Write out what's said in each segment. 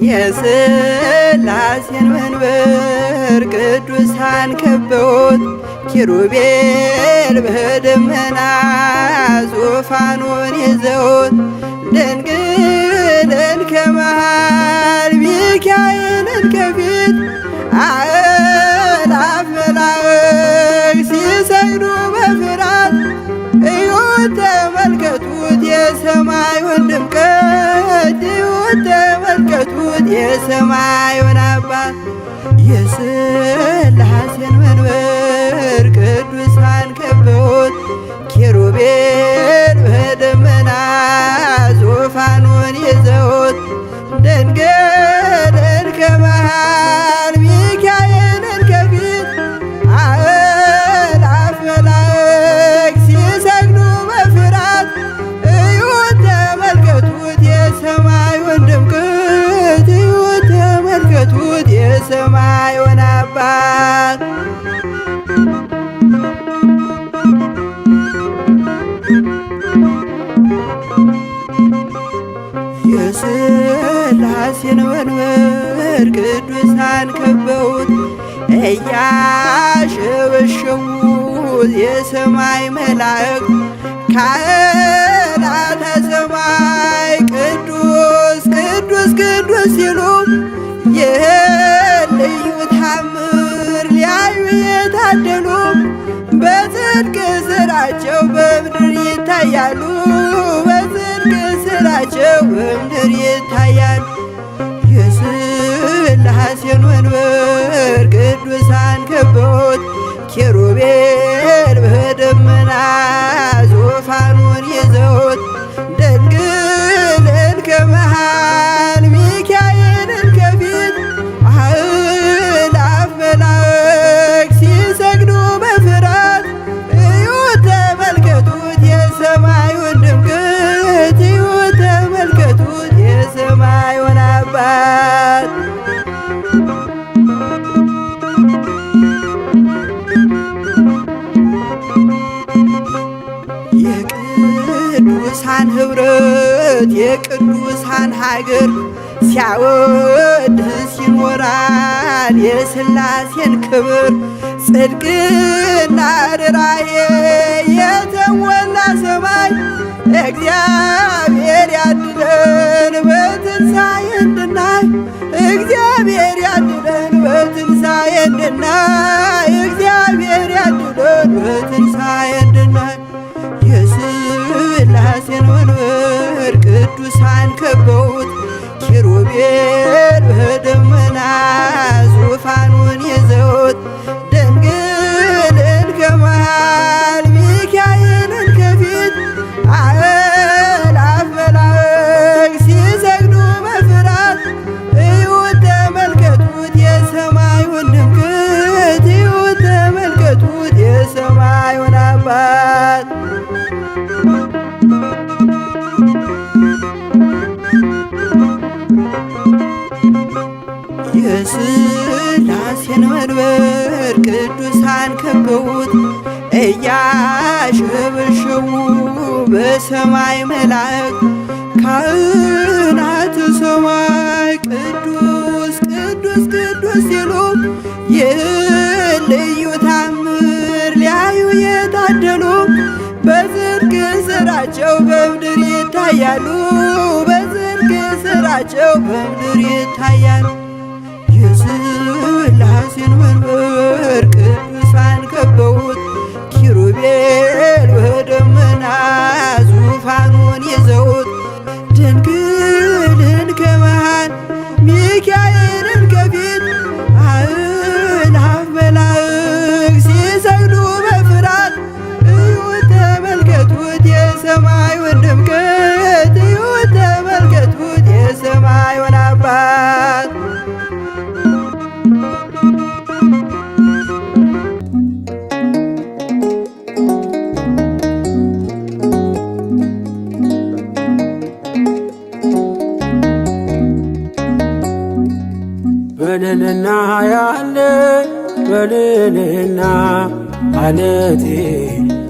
የሥላሴን መንበር ቅዱሳን ከበውት ኪሩቤል በደመና ዙፋኑን ይዘውት ድንግልን ከመሃል ሚካኤልን ከፊት አእላፍ መላእክት ሲሰግዱ በፍርሃት እዩት ተመልከቱት የሰማዩን ድምቀት እዩት ተመልከቱት የሰማዩን አባት የሥላሴን መንበር ቅዱሳን ከበውት ኪሩቤል በደመና ዙፋኑን ይዘውት ድንግልን ከመሃል ሚካኤልን ከፊት አእላፍ መላእክት ሲሰግዱ በፍርሃት እዩት ተመልከቱት የሰማዩን ድምቀት እዩት ተመልከቱት የሰማዩን አባት የሥላሴን መንበር ቅዱሳን ከበውት እያሸበሸቡት የሰማይ መላእክት ካህናተ ሰማይ ቅዱስ ቅዱስ ቅዱስ ሲሉ ይህን ልዩ ታምር ሊያዩ የታደሉ በጽድቅ ሥራቸው በምድር ይታያሉ በጽድቅ ሥራቸው በምድር ይታያሉ። የሥላሴን መንበር ቅዱሳን ከበውት ኪሩቤል በደመና ዙፋኑን ይዘውት ድንግልን ከመሃል ሚካኤልን ከፊት አእላፍ መላእክት ሲሰግዱ በፍርሃት እዩት ተመልከቱት የሰማዩን ድምቀት እዩት ተመልከቱት የሰማዩን አባት የቅዱሳን ኅብረት የቅዱሳን ሀገር ሲያወድስ ይኖራል የሥላሴን ክብር ጽድቅና ርኅራኄ የተሞላ ሰማይ እግዚአብሔር ያድለን በትንሣኤ እንድናይ እግዚአብሔር ያድለን በትንሣኤ እንድናይ እግዚአብሔር ያድለን በትንሣኤ እንድናይ የሥላሴን መንበር ቅዱሳን ከበውት ኪሩቤል በደመና ዙፋኑን ይዘውት ድንግልን ከመሃል ሚካኤልን ከፊት አእላፍ መላእክት ሲሰግዱ በፍርሃት እዩት ተመልከቱት የሰማዩን ድምቀት እዩት ተመልከቱት የሰማዩን አባት የሥላሴን መንበር ቅዱሳን ከበውት እያሸበሸቡ በሰማይ መላእክት ካህናተ ሰማይ ቅዱስ ቅዱስ ቅዱስ ሲሉ ይህን ልዩ ታምር ሊያዩ የታደሉ በጽድቅ ሥራቸው በምድር ይታያሉ በጽድቅ ሥራቸው በምድር ይታያሉ። የሥላሴን መንበር ቅዱሳን ከበውት ኪሩቤል በደመና ዙፋኑን ይዘውት ድንግልን ከመሃል ሚካኤልን ከፊት አእላፍ መላእክት ሲሰግዱ በፍርሃት እዩት ተመልከቱት የሰማዩን ድምቀት እዩት ተመልከቱት የሰማዩን አባት በልልና ያለ በልልና አለቴ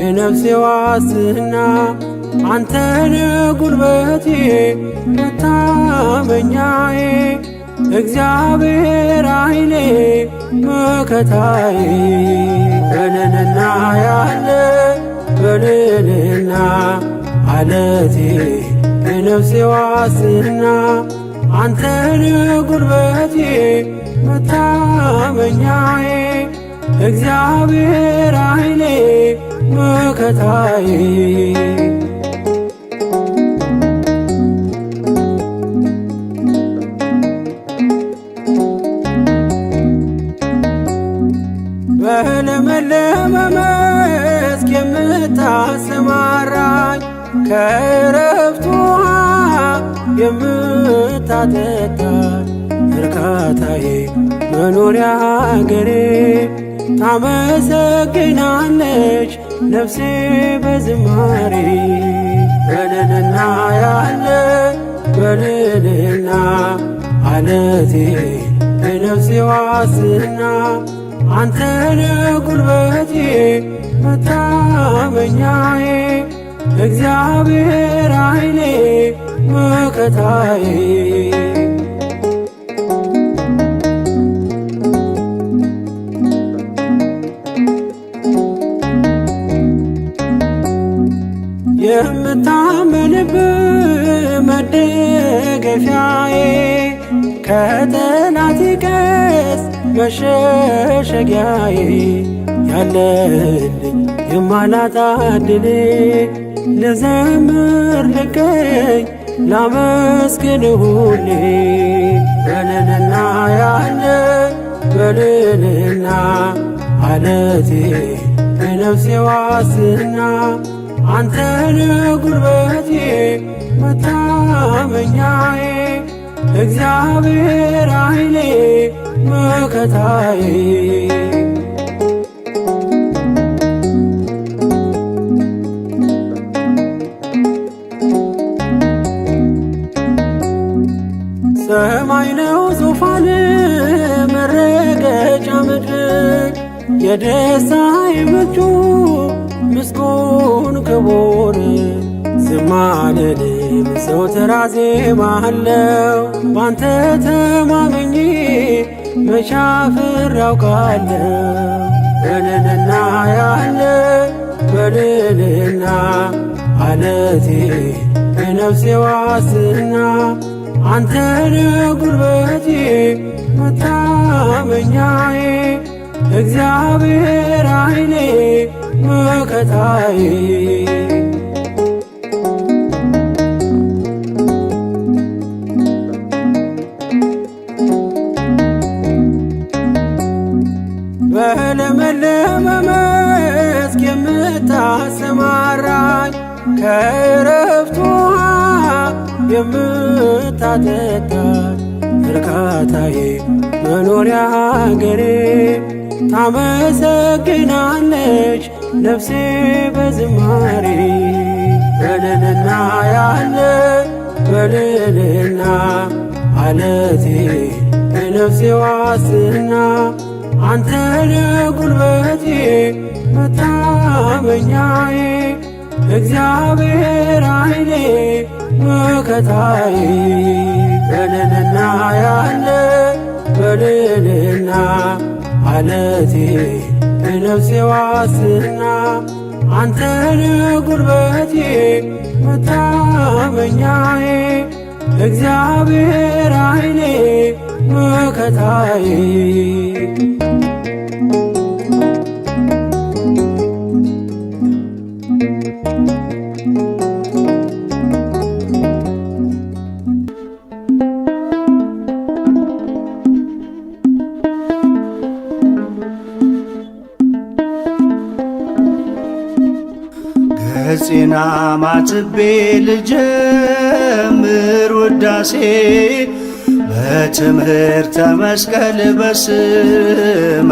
የነፍሴ ዋስትና አንተን ጉልበቴ መታመኛዬ እግዚአብሔር ኃይሌ መከታዬ በልልና ያለ በልልና አለቴ የነፍሴ ዋስትና አንተን ጉልበቴ መታመኛዬ እግዚአብሔር ኃይሌ መከታዬ በለመለመ መስክ የምታሰማራኝ ከዕረፍት ውኃ የምታጠጣኝ እርካታዬ መኖሪያ አገሬ ታመሰግናለች ነፍሴ በዝማሬ በልልና ያለ በልልና አለቴ የነፍሴ ዋስትና አንተነ ጉልበቴ መታመኛዬ እግዚአብሔር ኃይሌ መከታዬ የምታመንብህ መደገፊያዬ ከጠላቴ ቀስት መሸሸጊያዬ ያለልኝ የማላጣ ዕድሌ ልዘምር ልገኝ ላመስግን ሁሌ በልልና ያለ በልልና አለቴ የነፍሴ ዋስትና አንተነ ጉልበቴ መታመኛዬ እግዚአብሔር ኃይሌ መከታዬ ሰማይ ነው ዙፋን መረገጫ ምድር የደስታዬ ምንጩ ምስጉን ክቡር ዝም አልልም ዘወትር አዜማለሁ ባንተ ተማምኜ መቼ አፍሬ አውቃለሁ በልልና ያለ በልልና አለቴ የነፍሴ ዋስትና አንተነ ጉልበቴ መታመኛዬ እግዚአብሔር ኃይሌ መከታዬ በለመለመ መስክ የምታሰማራኝ ከዕረፍት ውኃ የምታጠጣኝ እርካታዬ መኖሪያ አገሬ ታመሰግናለች ነፍሴ በዝማሬ በልልና ያለ በልልና አለቴ የነፍሴ ዋስትና አንተነ ጉልበቴ መታመኛዬ እግዚአብሔር ኃይሌ መከታዬ በልልና ያለ በልልና አለቴ የነፍሴ ዋስትና አንተነ ጉልበቴ መታመኛዬ እግዚአብሔር ኃይሌ መከታዬ ገጽና ማትቤ ልጀምር ውዳሴ በትምህርተ መስቀል በስመ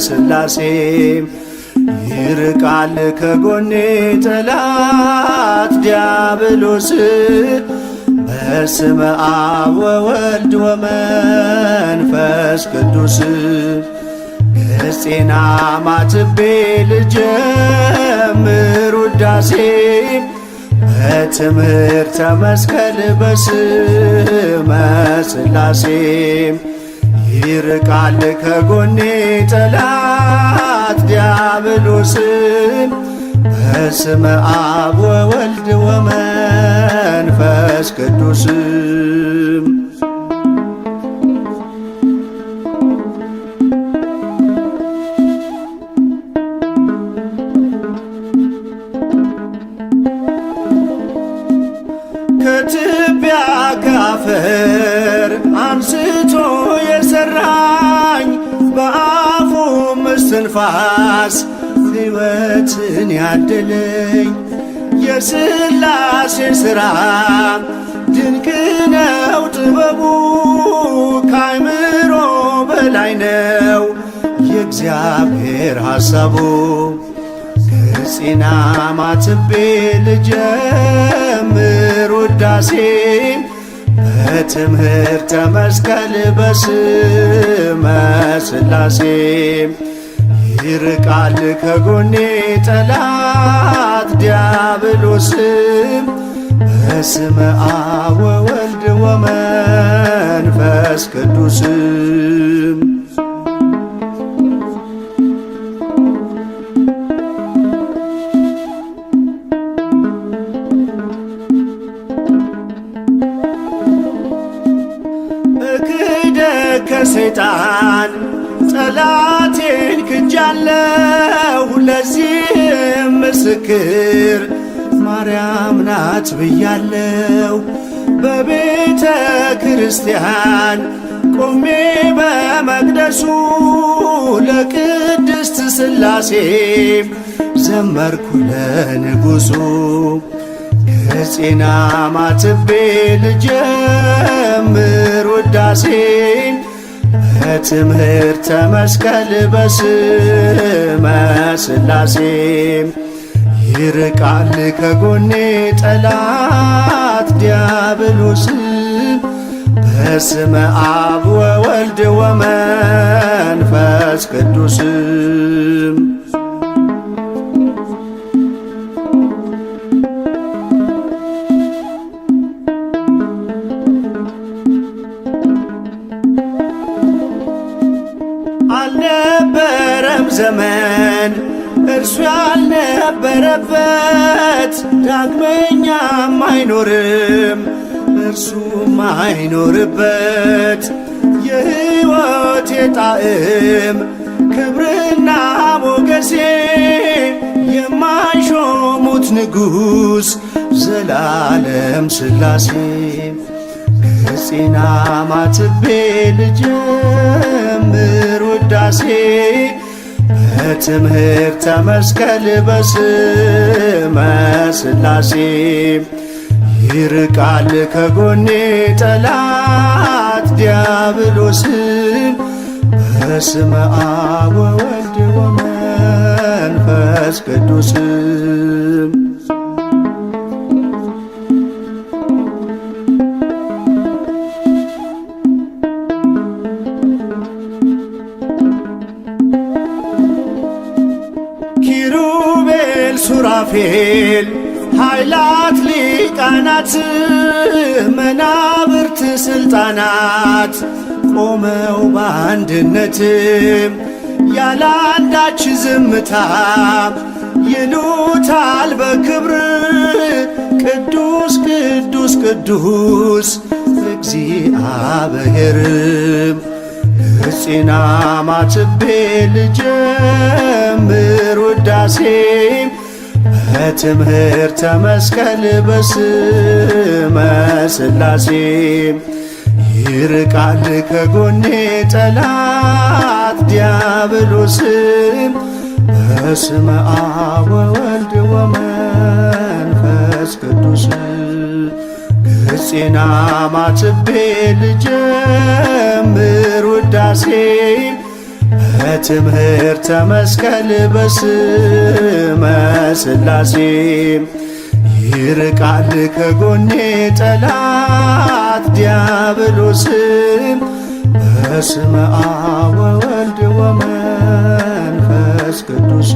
ሥላሴ ይርቃል ከጎኔ ጠላት ዲያብሎስ በስመ አብ ወወልድ ወመንፈስ ቅዱስ ገጽና ማትቤ ልጀምር ውዳሴ በትምህርተ መስቀል በስመ ሥላሴም ይርቃል ከጎኔ ጠላት ዲያብሎስም በስመ አብ ወወልድ ወመንፈስ ቅዱስም ከትቢያ ከአፈር አንስቶ የሠራኝ በአፉ እስትንፋስ ሕይወትን ያደለኝ የሥላሴ ሥራ ድንቅ ነው ጥበቡ ከአእምሮ በላይ ነው የእግዚአብሔር ሐሳቡ። ገጺና ማትቤ ልጀምር ውዳሴ በትምህርተ መስቀል በስመ ሥላሴ ይርቃል ከጎኔ ጠላት ዲያብሎስም በስመ አብ ወወልድ ወመንፈስ ቅዱስም ከሰይጣን ጠላቴን ክጃለሁ ለዚህም ምስክር ማርያም ናት ብያለሁ። በቤተ ክርስቲያን ቆሜ በመቅደሱ ለቅድስት ሥላሴ ዘመርኩ ለንጉሡ። ገጺና ማትቤ ልጀምር ውዳሴ በትምህርተ መስቀል በስመ ሥላሴ ይርቃል ከጎኔ ጠላት ዲያብሎስም በስመ አብ ወወልድ ወመንፈስ ቅዱስም አልነበረም ዘመን እርሱ ያልነበረበት ዳግመኛም አይኖርም እርሱም አይኖርበት የሕይወቴ ጣዕም ክብርና ሞገሴ የማይሾሙት ንጉሥ ዘላለም ሥላሴ። ገጺና ማትቤ ልጀምር ውዳሴ በትምህርተ መስቀል በስመ ሥላሴ ይርቃል ከጎኔ ጠላት ዲያብሎስም በስመ አብ ወወልድ ወመንፈስ ቅዱስም ኪሩቤል ሱራፌል ኃይላት ሊቃናት መናብርት ሥልጣናት ቆመው በአንድነት ያላንዳች ዝምታ ይሉታል በክብር ቅዱስ ቅዱስ ቅዱስ እግዚአብሔር። ገጺና ማትቤ ልጀምር ውዳሴ በትምህርተ መስቀል በስመ ሥላሴ ይርቃል ከጎኔ ጠላት ዲያብሎስም በስመ አብ ወወልድ ወመንፈስ ቅዱስ። ገጺና ማትቤ ልጀምር ውዳሴ በትምህርተ መስቀል በስመ ሥላሴ ይርቃል ከጎኔ ጠላት ዲያብሎስም በስመ አብ ወወልድ ወመንፈስ ቅዱስ